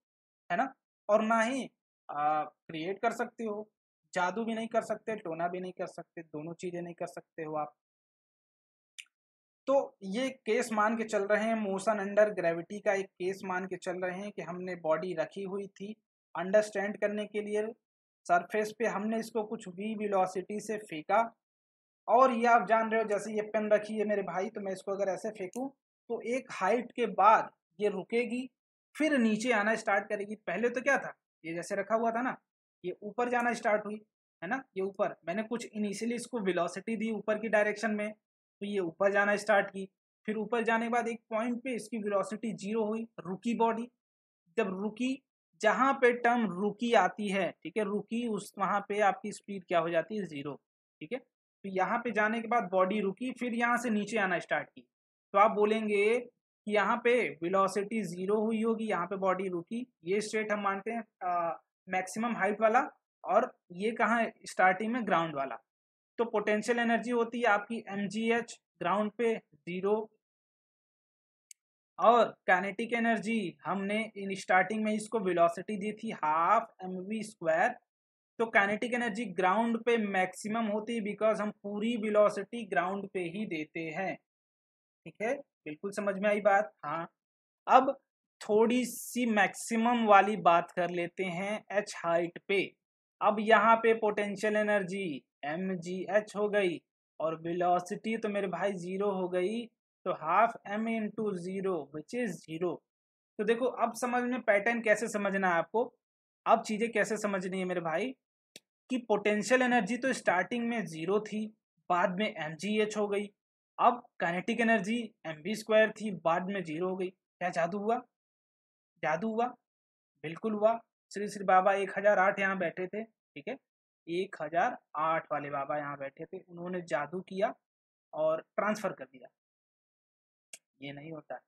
है ना, और ना ही क्रिएट कर सकते हो। जादू भी नहीं कर सकते, टोना भी नहीं कर सकते, दोनों चीजें नहीं कर सकते हो आप। तो ये केस मान के चल रहे हैं, मोशन अंडर ग्रेविटी का एक केस मान के चल रहे हैं कि हमने बॉडी रखी हुई थी अंडरस्टैंड करने के लिए। सरफेस पे हमने इसको कुछ v वेलोसिटी से फेंका, और ये आप जान रहे हो जैसे ये पेन रखी है मेरे भाई, तो मैं इसको अगर ऐसे फेंकूं तो एक हाइट के बाद ये रुकेगी, फिर नीचे आना स्टार्ट करेगी। पहले तो क्या था, ये जैसे रखा हुआ था ना, ये ऊपर जाना स्टार्ट हुई, है ना, ये ऊपर मैंने कुछ इनिशियली इसको वेलोसिटी दी ऊपर की डायरेक्शन में, तो ये ऊपर जाना स्टार्ट की। फिर ऊपर जाने के बाद एक पॉइंट पे इसकी वेलोसिटी 0 हुई, रुकी बॉडी। जब रुकी, जहां पे टर्म रुकी आती है, ठीक है, रुकी, उस वहां पे आपकी स्पीड क्या हो जाती है, 0। ठीक है, तो यहाँ पे जाने के बाद बॉडी रुकी, फिर यहाँ से नीचे आना स्टार्ट की, तो आप बोलेंगे कि यहाँ पे वेलोसिटी 0 हुई होगी, यहाँ पे बॉडी रुकी। ये स्टेट हम मानते हैं मैक्सिमम हाइट वाला, और ये कहाँ है, स्टार्टिंग में ग्राउंड वाला। तो पोटेंशियल एनर्जी होती है आपकी mgh, ग्राउंड पे 0, और काइनेटिक एनर्जी हमने इन स्टार्टिंग में इसको वेलोसिटी दी थी हाफ mv²। तो काइनेटिक एनर्जी ग्राउंड पे मैक्सिमम होती है, बिकॉज हम पूरी वेलोसिटी ग्राउंड पे ही देते हैं। ठीक है, बिल्कुल समझ में आई बात। हाँ, अब थोड़ी सी मैक्सिमम वाली बात कर लेते हैं h हाइट पे। अब यहाँ पे पोटेंशियल एनर्जी mgh हो गई, और वेलोसिटी तो मेरे भाई 0 हो गई, तो half m into 0 which is 0। तो देखो अब समझ में पैटर्न कैसे समझना है आपको। अब चीजें कैसे समझनी है मेरे भाई, कि पोटेंशियल एनर्जी तो स्टार्टिंग में 0 थी, बाद में mgh हो गई। अब काइनेटिक एनर्जी mv² थी, बाद में 0 हो गई। क्या जादू हुआ? जादू हुआ, बिल्कुल हुआ। श्री श्री बाबा 1008 यहाँ बैठे थे, ठीक है, 1008 वाले बाबा यहाँ बैठे थे, उन्होंने जादू किया और ट्रांसफर कर दिया। ये नहीं होता है।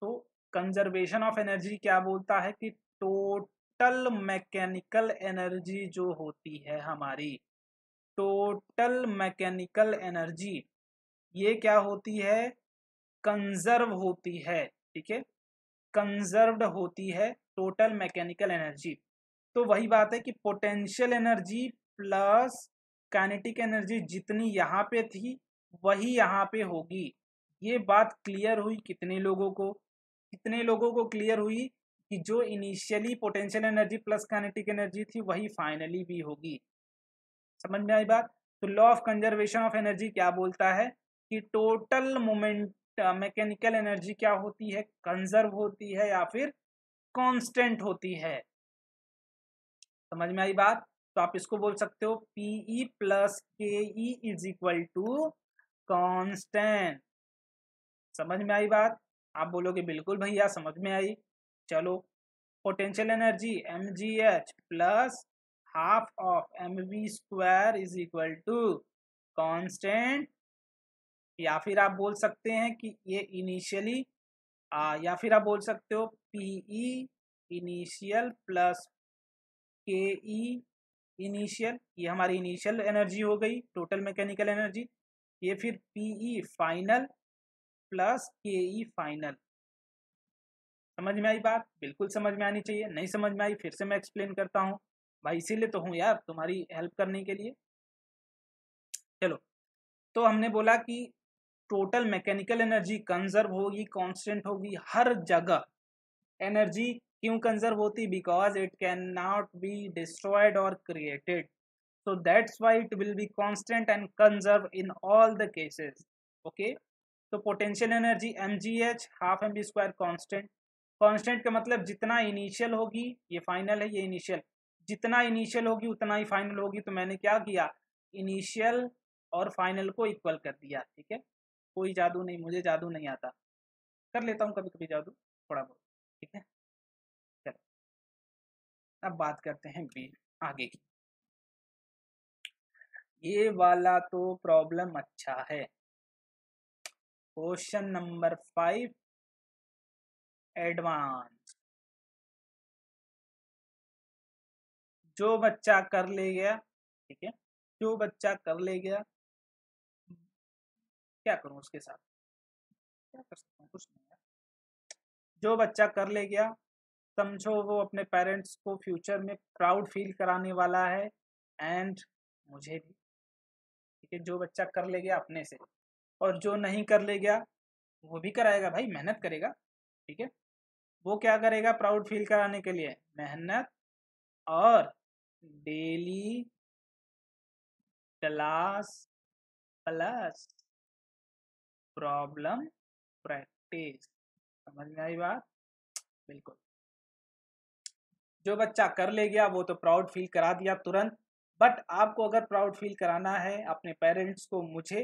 तो कंजर्वेशन ऑफ एनर्जी क्या बोलता है कि टोटल मैकेनिकल एनर्जी जो होती है हमारी, टोटल मैकेनिकल एनर्जी, ये क्या होती है, कंजर्व होती है। ठीक है, कंजर्व्ड होती है टोटल मैकेनिकल एनर्जी। तो वही बात है कि potential energy plus kinetic energy जितनी यहाँ पे थी वही यहाँ पे होगी। ये बात क्लियर हुई कितने लोगों को? कितने लोगों को क्लियर हुई कि जो initially potential energy plus kinetic energy थी वही फाइनली भी होगी। समझ में आई बात? तो law of conservation of energy क्या बोलता है कि टोटल मोमेंट मैकेनिकल एनर्जी क्या होती है, कंजर्व होती है या फिर कांस्टेंट होती है। समझ में आई बात? तो आप इसको बोल सकते हो PE plus K E is equal to constant. समझ में आई बात? आप बोलोगे बिल्कुल भैया समझ में आई। चलो, potential energy mgh plus half of mv² is equal to constant, या फिर आप बोल सकते हैं कि ये इनिशियली, या फिर आप बोल सकते हो पीई इनिशियल प्लस के ई इनिशियल, ये हमारी इनिशियल एनर्जी हो गई टोटल मैकेनिकल एनर्जी। ये फिर पीई फाइनल प्लस के ई फाइनल। समझ में आई बात? बिल्कुल समझ में आनी चाहिए। नहीं समझ में आई फिर से मैं एक्सप्लेन करता हूँ भाई, इसीलिए तो हूँ यार, तुम्हारी हेल्प करने के लिए। चलो, तो हमने बोला कि टोटल मैकेनिकल एनर्जी कंजर्व होगी, कांस्टेंट होगी, हर जगह एनर्जी क्यों कंजर्व होती? Because it can not be destroyed और created, so that's why it will be constant and conserve in all the cases. Okay, तो potential energy mgh half m v square constant. Constant का मतलब जितना initial होगी, ये final है, ये initial, जितना इनिशियल होगी उतना ही फाइनल होगी। तो मैंने क्या किया, इनिशियल और फाइनल को इक्वल कर दिया। ठीक है, कोई जादू नहीं, मुझे जादू नहीं आता, कर लेता हूँ कभी कभी जादू थोड़ा बहुत। ठीक है, चलो अब बात करते हैं बी आगे की। ये वाला तो प्रॉब्लम अच्छा है। Question number 5 advance. जो बच्चा कर ले गया, ठीक है, जो बच्चा कर ले गया, क्या करूं उसके साथ, क्या कर सकता हूँ, कुछ नहीं है। जो बच्चा कर ले गया, समझो वो अपने पेरेंट्स को फ्यूचर में प्राउड फील कराने वाला है, एंड मुझे भी। ठीक है, जो बच्चा कर ले गया अपने से, और जो नहीं कर ले गया वो भी कराएगा भाई, मेहनत करेगा। ठीक है, वो क्या करेगा प्राउड फील कराने के लिए, मेहनत और daily class plus problem practice. समझ में आई बात? बिल्कुल, जो बच्चा कर ले गया वो तो प्राउड फील करा दिया तुरंत, बट आपको अगर प्राउड फील कराना है अपने पेरेंट्स को, मुझे,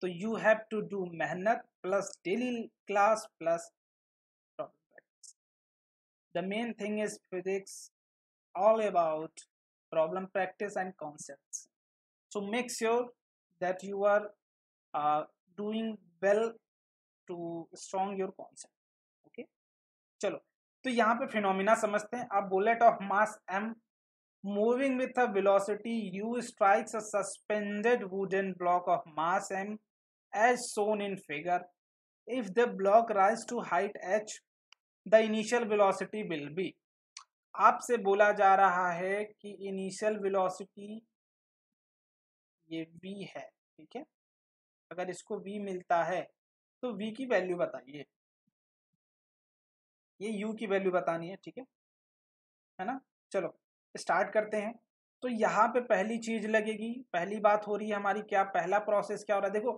तो यू हैव टू डू मेहनत plus daily class plus problem practice. The main thing is physics all about problem practice and concepts, so make sure that you are doing well to strong your concept. Okay, चलो तो यहाँ पे phenomena समझते हैं। अब bullet of mass m moving with a velocity u strikes a suspended wooden block of mass m as shown in figure. If the block rise to height h, the initial velocity will be, आपसे बोला जा रहा है कि initial velocity ये v है। ठीक है, अगर इसको v मिलता है तो v की वैल्यू बताइए, ये u की वैल्यू बतानी है। ठीक है ना, चलो स्टार्ट करते हैं। तो यहाँ पे पहली चीज लगेगी, पहली बात हो रही है हमारी, क्या पहला प्रोसेस क्या हो रहा है, देखो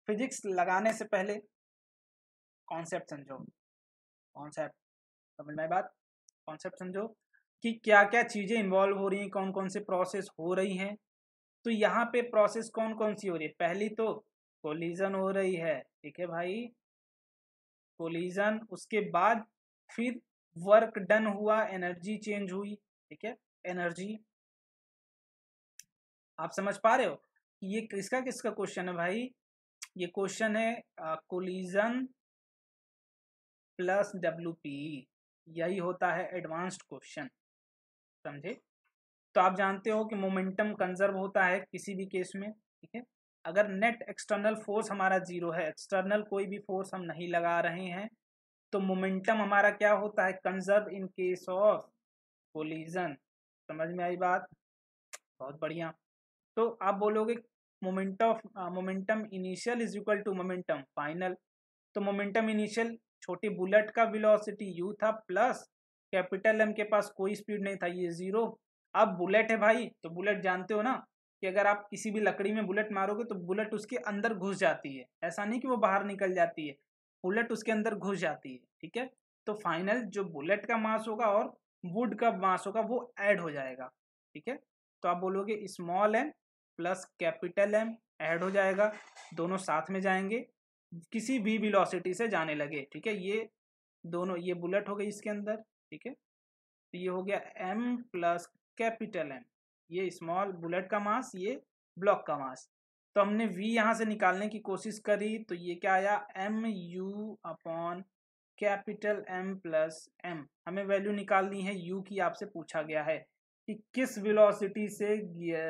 फिजिक्स लगाने से पहले कॉन्सेप्ट समझो, कॉन्सेप्ट समझ में बात, कॉन्सेप्ट समझो कि क्या क्या चीजें इन्वॉल्व हो रही हैं, कौन कौन से प्रोसेस हो रही हैं। तो यहाँ पे प्रोसेस कौन कौन सी हो रही है, पहली तो कोलिजन हो रही है। ठीक है भाई, कोलिजन, उसके बाद फिर वर्क डन हुआ, एनर्जी चेंज हुई। ठीक है, एनर्जी, आप समझ पा रहे हो ये किसका किसका क्वेश्चन है भाई, ये क्वेश्चन है कोलिजन प्लस WPE, यही होता है एडवांस्ड क्वेश्चन, समझे। तो आप जानते हो कि मोमेंटम कंजर्व होता है किसी भी केस में। ठीक है, अगर नेट एक्सटर्नल फोर्स हमारा जीरो है, एक्सटर्नल कोई भी फोर्स हम नहीं लगा रहे हैं, तो मोमेंटम हमारा क्या होता है, conserve in case of collision. समझ में आई बात? बहुत बढ़िया। तो आप बोलोगे momentum initial is equal to momentum final. तो मोमेंटम इनिशियल छोटी बुलेट का वेलोसिटी u था, प्लस कैपिटल M के पास कोई स्पीड नहीं था, ये जीरो। अब बुलेट है भाई, तो बुलेट जानते हो ना कि अगर आप किसी भी लकड़ी में बुलेट मारोगे तो बुलेट उसके अंदर घुस जाती है, ऐसा नहीं कि वो बाहर निकल जाती है, बुलेट उसके अंदर घुस जाती है। ठीक है, तो फाइनल जो बुलेट का मास होगा और वुड का मास होगा वो ऐड हो जाएगा। ठीक है, तो आप बोलोगे small m plus capital M add हो जाएगा, दोनों साथ में जाएंगे, किसी भी वेलोसिटी से जाने लगे। ठीक है, ये दोनों, ये बुलेट हो गई इसके अंदर। ठीक है, तो ये हो गया m प्लस कैपिटल M, ये स्मॉल बुलेट का मास, ये ब्लॉक का मास। तो हमने v यहाँ से निकालने की कोशिश करी, तो ये क्या आया, mu upon capital M plus m। हमें वैल्यू निकालनी है u की, आपसे पूछा गया है कि किस वेलोसिटी से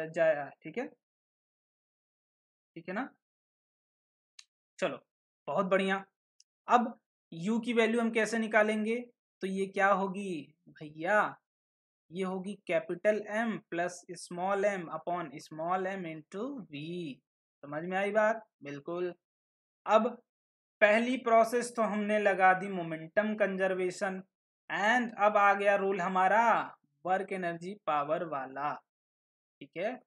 जाया। ठीक है, ठीक है ना, चलो बहुत बढ़िया। अब u की वैल्यू हम कैसे निकालेंगे, तो ये क्या होगी भैया, ये होगी capital M plus small m upon small m into v। समझ में आई बात? बिल्कुल। अब पहली प्रोसेस तो हमने लगा दी मोमेंटम कंजर्वेशन, एंड अब आ गया रूल हमारा वर्क एनर्जी पावर वाला, ठीक है।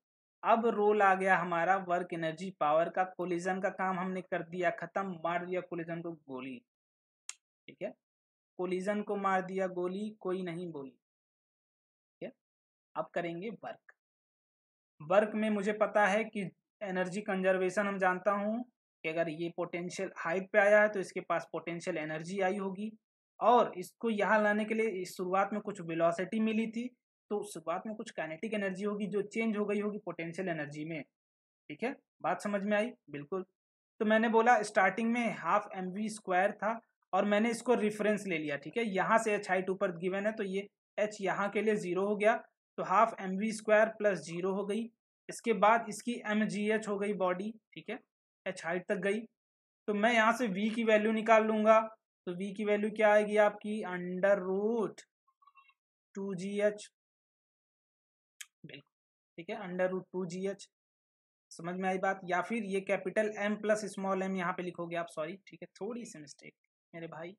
अब रूल आ गया हमारा वर्क एनर्जी पावर का। कोलिजन का काम हमने कर दिया खत्म, मार दिया कोलिजन को गोली, ठीक है। कोलिजन को मार दिया गोली, कोई नहीं बोली, ठीक है। अब करेंगे वर्क। वर्क में मुझे पता है कि एनर्जी कंजर्वेशन हम जानता हूँ कि अगर ये पोटेंशियल हाइट पे आया है तो इसके पास पोटेंशियल एनर्जी आई होगी, और इसको यहाँ लाने के लिए इस शुरुआत में कुछ वेलोसिटी मिली थी, तो शुरुआत में कुछ काइनेटिक एनर्जी होगी जो चेंज हो गई होगी पोटेंशियल एनर्जी में, ठीक है। बात समझ में आई? बिल्कुल। तो मैंने बोला स्टार्टिंग में हाफ mv² था और मैंने इसको रेफरेंस ले लिया, ठीक है। यहाँ से h हाइट ऊपर गिवन है तो ये h यहाँ के लिए 0 हो गया, तो हाफ mv² प्लस 0 हो गई। इसके बाद इसकी mgh हो गई बॉडी, ठीक है, h हाइट तक गई। तो मैं यहाँ से v की वैल्यू निकाल लूंगा, तो v की वैल्यू क्या आएगी आपकी √2gh, बिल्कुल, ठीक है, √2gh। समझ में आई बात? या फिर ये capital M plus small m यहाँ पे लिखोगे आप, सॉरी, ठीक है, थोड़ी सी मिस्टेक मेरे भाई,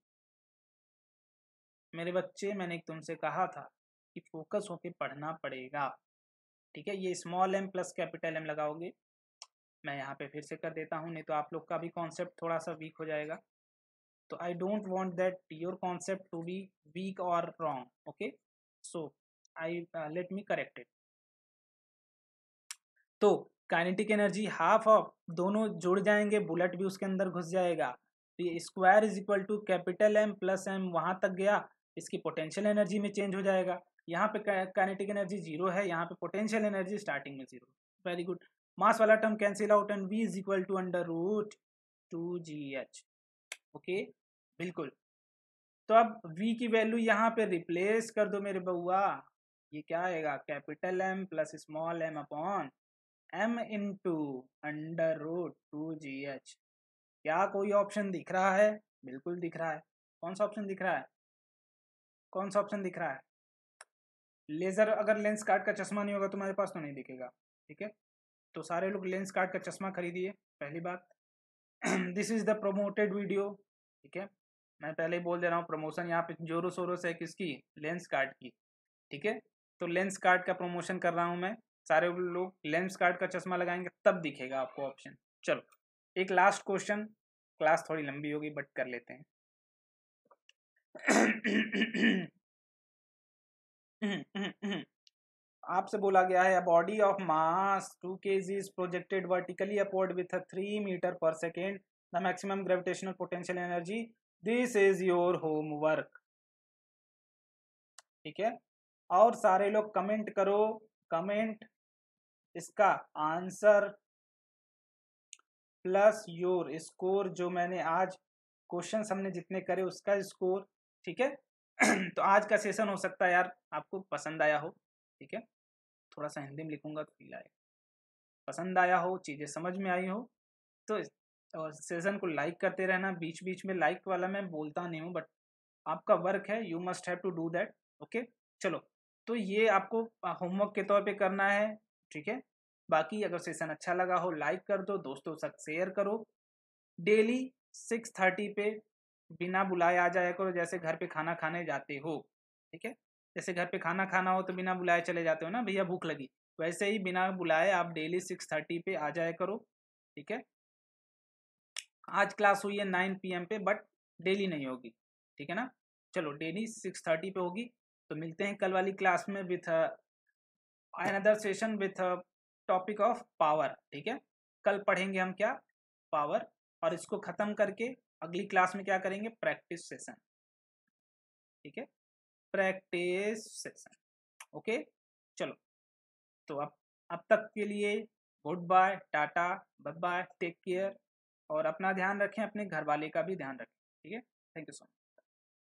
मेरे बच्चे, मैंने तुमसे कहा था कि फोकस होके पढ़ना पड़ेगा, ठीक है। ये small m plus capital M लगाओगे। मैं यहाँ पे फिर से कर देता हूँ, नहीं तो आप लोग का भी कॉन्सेप्ट थोड़ा सा वीक हो जाएगा। तो I don't want that your concept to be weak और wrong, okay, so I let me correct it. तो काइनेटिक एनर्जी हाफ ऑफ दोनों जुड़ जाएंगे, बुलेट भी उसके अंदर घुस जाएगा, तो ये square is equal to capital M plus M वहाँ तक गया, इसकी पोटेंशियल एनर्जी में चेंज हो जाएगा। यहाँ पे काइनेटिक एनर्जी 0 है, यहाँ पे पोटेंशियल एनर्जी स्टार्टिंग में 0। Very good. मास वाला term cancel out and v is equal to √2gh, okay, बिल्कुल। तो अब v की वैल्यू यहाँ पे रिप्लेस कर दो मेरे बउआ, ये क्या आएगा capital M plus small m upon m into √2gh। क्या कोई ऑप्शन दिख रहा है? बिल्कुल दिख रहा है। कौन सा ऑप्शन दिख रहा है? कौन सा ऑप्शन दिख रहा है? लेजर अगर लेंस कार्ड का चश्मा नहीं होगा तुम्हारे पास तो नहीं दिखेगा, ठीक है। तो सारे लोग लेंस कार्ड का चश्मा खरीदिए, पहली बात। This is the promoted video, ठीक है। मैं पहले ही बोल दे रहा हूँ, प्रमोशन यहाँ पे जोरों शोरों से है, किसकी? लेंस कार्ड की, ठीक है। तो लेंस कार्ड का प्रमोशन कर रहा हूँ मैं, सारे लोग लेंस कार्ड का चश्मा लगाएंगे तब दिखेगा आपको ऑप्शन। चलो एक लास्ट क्वेश्चन, क्लास थोड़ी लंबी होगी बट कर लेते हैं। आपसे बोला गया है, body of mass 2 kg is projected vertically upward with 3 metre per second, the maximum gravitational potential energy, this is your homework, ठीक है। और सारे लोग कमेंट करो, कमेंट इसका आंसर प्लस योर स्कोर, जो मैंने आज क्वेश्चन हमने जितने करे उसका स्कोर, ठीक है। तो आज का सेशन हो सकता है यार आपको पसंद आया हो, ठीक है। थोड़ा सा हिंदी में लिखूंगा तो फील आएगा, पसंद आया हो, चीज़ें समझ में आई हो तो, और सेशन को लाइक करते रहना। बीच बीच में लाइक वाला मैं बोलता नहीं हूँ, बट आपका वर्क है, you must have to do that, okay. चलो, तो ये आपको होमवर्क के तौर पे करना है, ठीक है। बाकी अगर सेशन अच्छा लगा हो लाइक कर दो, दोस्तों तक शेयर करो। डेली 6:30 पे बिना बुलाए आ जाया करो, जैसे घर पे खाना खाने जाते हो, ठीक है। जैसे घर पे खाना खाना हो तो बिना बुलाए चले जाते हो ना, भैया भूख लगी, वैसे ही बिना बुलाए आप डेली 6:30 पे आ जाया करो, ठीक है। आज क्लास हुई है 9 PM पे, बट डेली नहीं होगी, ठीक है ना। चलो डेली 6:30 पे होगी, तो मिलते हैं कल वाली क्लास में with another session with topic of power, ठीक है। कल पढ़ेंगे हम क्या? पावर। और इसको खत्म करके अगली क्लास में क्या करेंगे? प्रैक्टिस सेशन, ठीक है, प्रैक्टिस सेशन, ओके। चलो, तो अब तक के लिए good bye, tata, bye bye, take care, और अपना ध्यान रखें, अपने घर वाले का भी ध्यान रखें, ठीक है। Thank you so much.